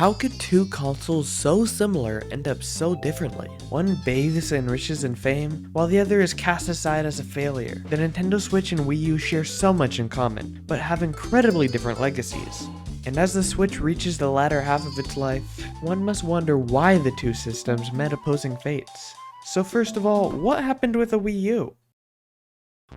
How could two consoles so similar end up so differently? One bathes and enriches in fame, while the other is cast aside as a failure. The Nintendo Switch and Wii U share so much in common, but have incredibly different legacies. And as the Switch reaches the latter half of its life, one must wonder why the two systems met opposing fates. So first of all, what happened with the Wii U?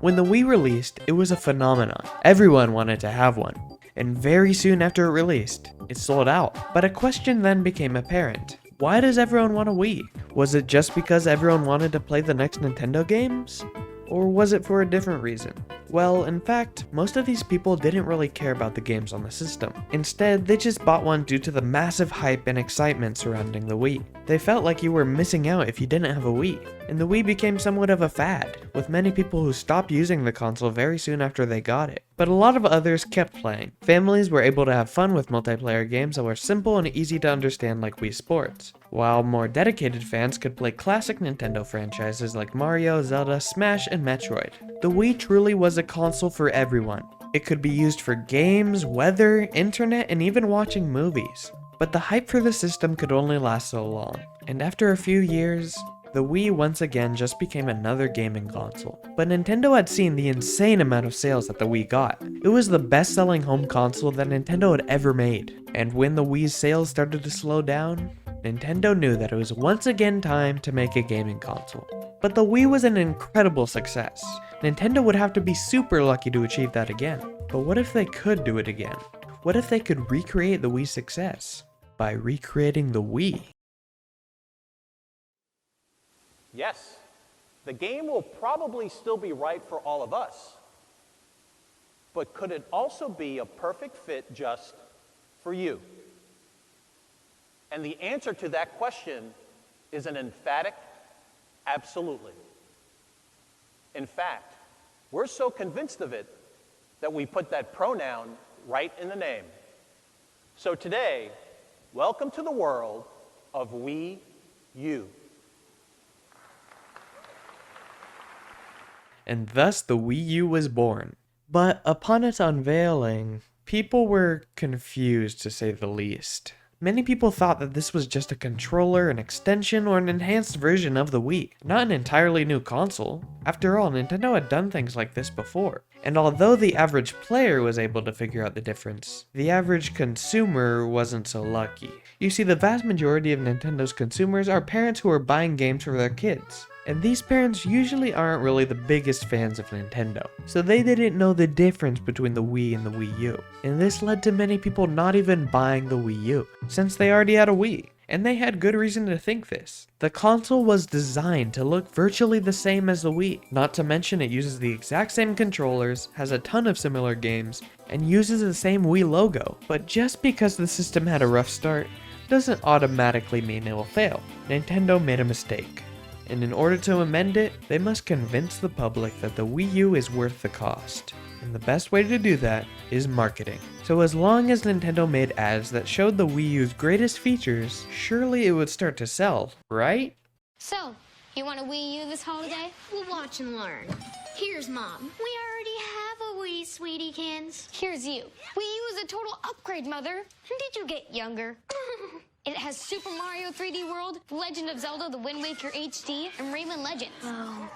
When the Wii released, it was a phenomenon. Everyone wanted to have one. And very soon after it released, it sold out. But a question then became apparent. Why does everyone want a Wii? Was it just because everyone wanted to play the next Nintendo games? Or was it for a different reason? Well, in fact, most of these people didn't really care about the games on the system. Instead, they just bought one due to the massive hype and excitement surrounding the Wii. They felt like you were missing out if you didn't have a Wii. And the Wii became somewhat of a fad, with many people who stopped using the console very soon after they got it. But a lot of others kept playing. Families were able to have fun with multiplayer games that were simple and easy to understand like Wii Sports, while more dedicated fans could play classic Nintendo franchises like Mario, Zelda, Smash, and Metroid. The Wii truly was a console for everyone. It could be used for games, weather, internet, and even watching movies. But the hype for the system could only last so long, and after a few years, the Wii once again just became another gaming console. But Nintendo had seen the insane amount of sales that the Wii got. It was the best-selling home console that Nintendo had ever made. And when the Wii's sales started to slow down, Nintendo knew that it was once again time to make a gaming console. But the Wii was an incredible success. Nintendo would have to be super lucky to achieve that again. But what if they could do it again? What if they could recreate the Wii's success by recreating the Wii? Yes, the game will probably still be right for all of us. But could it also be a perfect fit just for you? And the answer to that question is an emphatic absolutely. In fact, we're so convinced of it that we put that pronoun right in the name. So today, welcome to the world of Wii U. And thus the Wii U was born. But upon its unveiling, people were confused to say the least. Many people thought that this was just a controller, an extension, or an enhanced version of the Wii, not an entirely new console. After all, Nintendo had done things like this before. And although the average player was able to figure out the difference, the average consumer wasn't so lucky. You see, the vast majority of Nintendo's consumers are parents who are buying games for their kids. And these parents usually aren't really the biggest fans of Nintendo, so they didn't know the difference between the Wii and the Wii U. And this led to many people not even buying the Wii U, since they already had a Wii. And they had good reason to think this. The console was designed to look virtually the same as the Wii, not to mention it uses the exact same controllers, has a ton of similar games, and uses the same Wii logo. But just because the system had a rough start, doesn't automatically mean it will fail. Nintendo made a mistake. And in order to amend it, they must convince the public that the Wii U is worth the cost. And the best way to do that is marketing. So as long as Nintendo made ads that showed the Wii U's greatest features, surely it would start to sell, right? So, you want a Wii U this holiday? We'll watch and learn. Here's Mom. We already have a Wii, sweetiekins. Here's you. Wii U is a total upgrade, Mother. When did you get younger? It has Super Mario 3D World, Legend of Zelda, The Wind Waker HD, and Rayman Legends. Oh,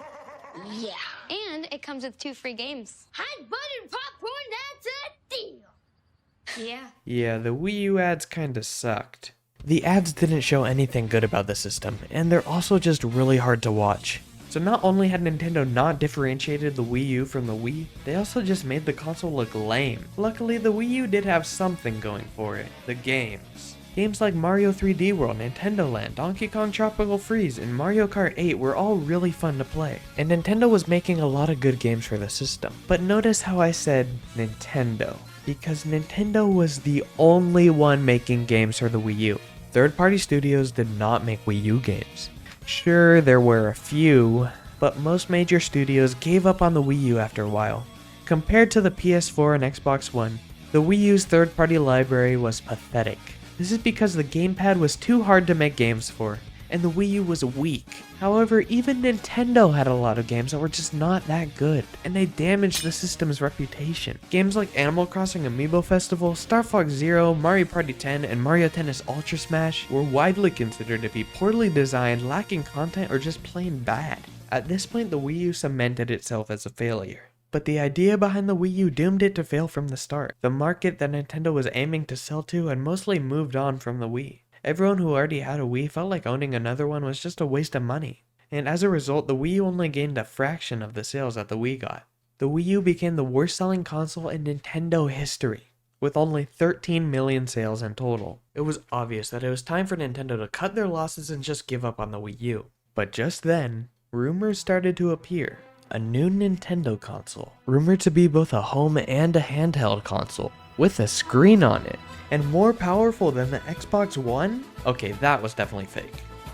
yeah. And it comes with 2 free games. Hot buttered popcorn, that's a deal. Yeah. Yeah, the Wii U ads kinda sucked. The ads didn't show anything good about the system, and they're also just really hard to watch. So not only had Nintendo not differentiated the Wii U from the Wii, they also just made the console look lame. Luckily, the Wii U did have something going for it: the games. Games like Mario 3D World, Nintendo Land, Donkey Kong Tropical Freeze, and Mario Kart 8 were all really fun to play. And Nintendo was making a lot of good games for the system. But notice how I said Nintendo, because Nintendo was the only one making games for the Wii U. Third-party studios did not make Wii U games. Sure, there were a few, but most major studios gave up on the Wii U after a while. Compared to the PS4 and Xbox One, the Wii U's third-party library was pathetic. This is because the GamePad was too hard to make games for, and the Wii U was weak. However, even Nintendo had a lot of games that were just not that good, and they damaged the system's reputation. Games like Animal Crossing Amiibo Festival, Star Fox Zero, Mario Party 10, and Mario Tennis Ultra Smash were widely considered to be poorly designed, lacking content, or just plain bad. At this point, the Wii U cemented itself as a failure. But the idea behind the Wii U doomed it to fail from the start. The market that Nintendo was aiming to sell to had mostly moved on from the Wii. Everyone who already had a Wii felt like owning another one was just a waste of money. And as a result, the Wii U only gained a fraction of the sales that the Wii got. The Wii U became the worst selling console in Nintendo history, with only 13 million sales in total. It was obvious that it was time for Nintendo to cut their losses and just give up on the Wii U. But just then, rumors started to appear. A new Nintendo console, rumored to be both a home and a handheld console, with a screen on it, and more powerful than the Xbox One? Okay, that was definitely fake.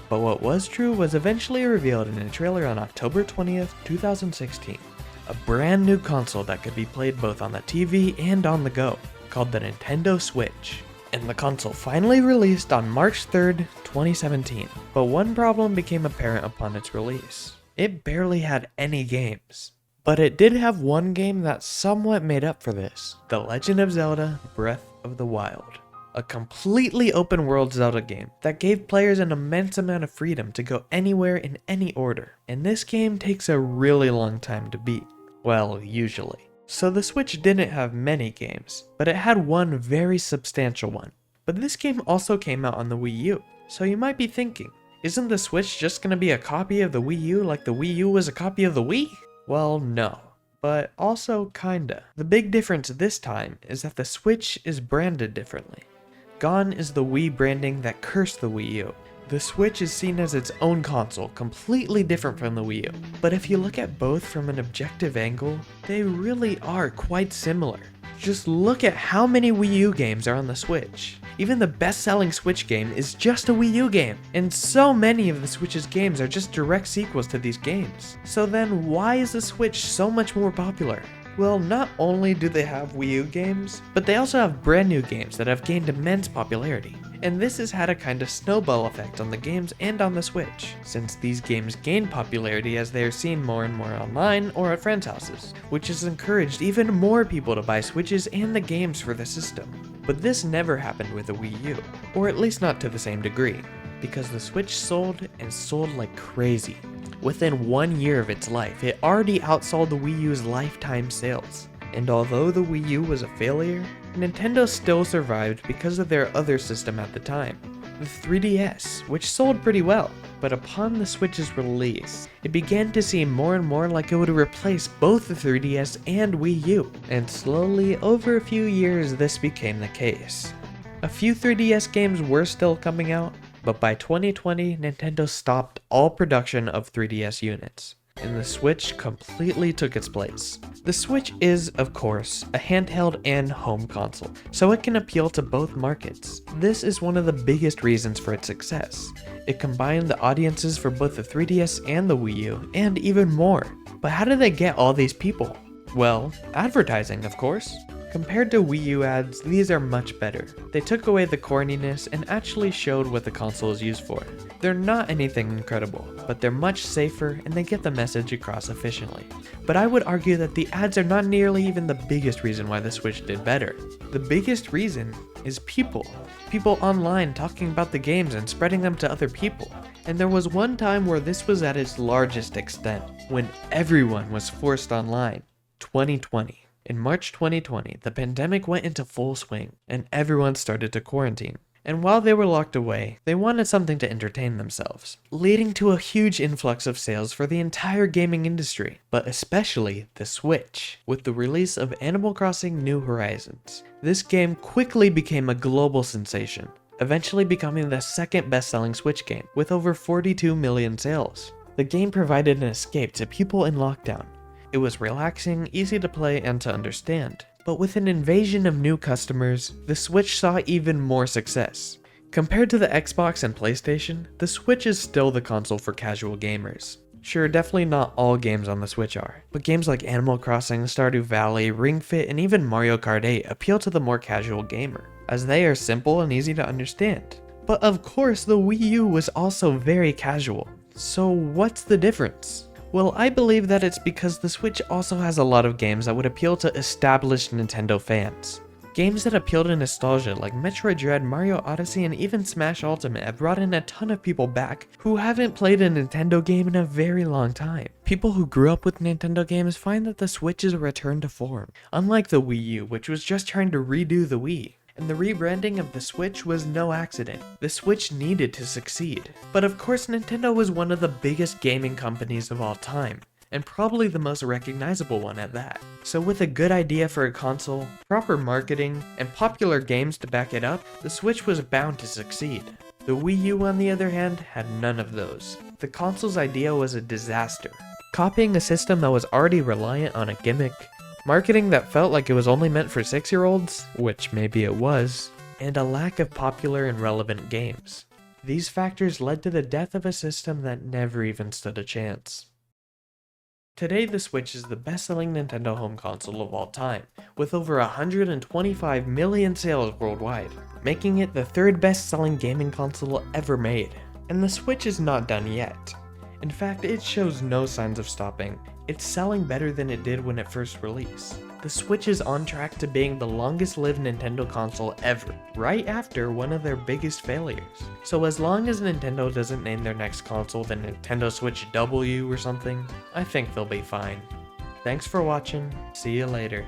But what was true was eventually revealed in a trailer on October 20th, 2016. A brand new console that could be played both on the TV and on the go, called the Nintendo Switch. And the console finally released on March 3rd, 2017. But one problem became apparent upon its release. It barely had any games. But it did have one game that somewhat made up for this. The Legend of Zelda Breath of the Wild. A completely open world Zelda game that gave players an immense amount of freedom to go anywhere in any order. And this game takes a really long time to beat. Well, usually. So the Switch didn't have many games, but it had one very substantial one. But this game also came out on the Wii U. So you might be thinking, isn't the Switch just gonna be a copy of the Wii U like the Wii U was a copy of the Wii? Well, no. But also kinda. The big difference this time is that the Switch is branded differently. Gone is the Wii branding that cursed the Wii U. The Switch is seen as its own console, completely different from the Wii U. But if you look at both from an objective angle, they really are quite similar. Just look at how many Wii U games are on the Switch. Even the best-selling Switch game is just a Wii U game, and so many of the Switch's games are just direct sequels to these games. So then why is the Switch so much more popular? Well, not only do they have Wii U games, but they also have brand new games that have gained immense popularity. And this has had a kind of snowball effect on the games and on the Switch, since these games gain popularity as they are seen more and more online or at friends' houses, which has encouraged even more people to buy Switches and the games for the system. But this never happened with the Wii U, or at least not to the same degree, because the Switch sold and sold like crazy. Within 1 year of its life, it already outsold the Wii U's lifetime sales. And although the Wii U was a failure, Nintendo still survived because of their other system at the time, the 3DS, which sold pretty well. But upon the Switch's release, it began to seem more and more like it would replace both the 3DS and Wii U. And slowly, over a few years, this became the case. A few 3DS games were still coming out, but by 2020, Nintendo stopped all production of 3DS units, and the Switch completely took its place. The Switch is, of course, a handheld and home console, so it can appeal to both markets. This is one of the biggest reasons for its success. It combined the audiences for both the 3DS and the Wii U, and even more. But how did they get all these people? Well, advertising, of course. Compared to Wii U ads, these are much better. They took away the corniness and actually showed what the console is used for. They're not anything incredible, but they're much safer and they get the message across efficiently. But I would argue that the ads are not nearly even the biggest reason why the Switch did better. The biggest reason is people. People online talking about the games and spreading them to other people. And there was one time where this was at its largest extent, when everyone was forced online. 2020. In March 2020, the pandemic went into full swing, and everyone started to quarantine. And while they were locked away, they wanted something to entertain themselves, leading to a huge influx of sales for the entire gaming industry, but especially the Switch. With the release of Animal Crossing New Horizons, this game quickly became a global sensation, eventually becoming the second best-selling Switch game, with over 42 million sales. The game provided an escape to people in lockdown. It was relaxing, easy to play, and to understand. But with an invasion of new customers, the Switch saw even more success. Compared to the Xbox and PlayStation, the Switch is still the console for casual gamers. Sure, definitely not all games on the Switch are, but games like Animal Crossing, Stardew Valley, Ring Fit, and even Mario Kart 8 appeal to the more casual gamer, as they are simple and easy to understand. But of course, the Wii U was also very casual. So what's the difference? Well, I believe that it's because the Switch also has a lot of games that would appeal to established Nintendo fans. Games that appeal to nostalgia like Metroid Dread, Mario Odyssey, and even Smash Ultimate have brought in a ton of people back who haven't played a Nintendo game in a very long time. People who grew up with Nintendo games find that the Switch is a return to form, unlike the Wii U, which was just trying to redo the Wii. And the rebranding of the Switch was no accident. The Switch needed to succeed. But of course, Nintendo was one of the biggest gaming companies of all time, and probably the most recognizable one at that. So with a good idea for a console, proper marketing, and popular games to back it up, the Switch was bound to succeed. The Wii U, on the other hand, had none of those. The console's idea was a disaster, copying a system that was already reliant on a gimmick, marketing that felt like it was only meant for 6-year-olds, which maybe it was, and a lack of popular and relevant games. These factors led to the death of a system that never even stood a chance. Today, the Switch is the best-selling Nintendo home console of all time, with over 125 million sales worldwide, making it the third best-selling gaming console ever made. And the Switch is not done yet. In fact, it shows no signs of stopping. It's selling better than it did when it first released. The Switch is on track to being the longest-lived Nintendo console ever, right after one of their biggest failures. So as long as Nintendo doesn't name their next console the Nintendo Switch W or something, I think they'll be fine. Thanks for watching, see you later.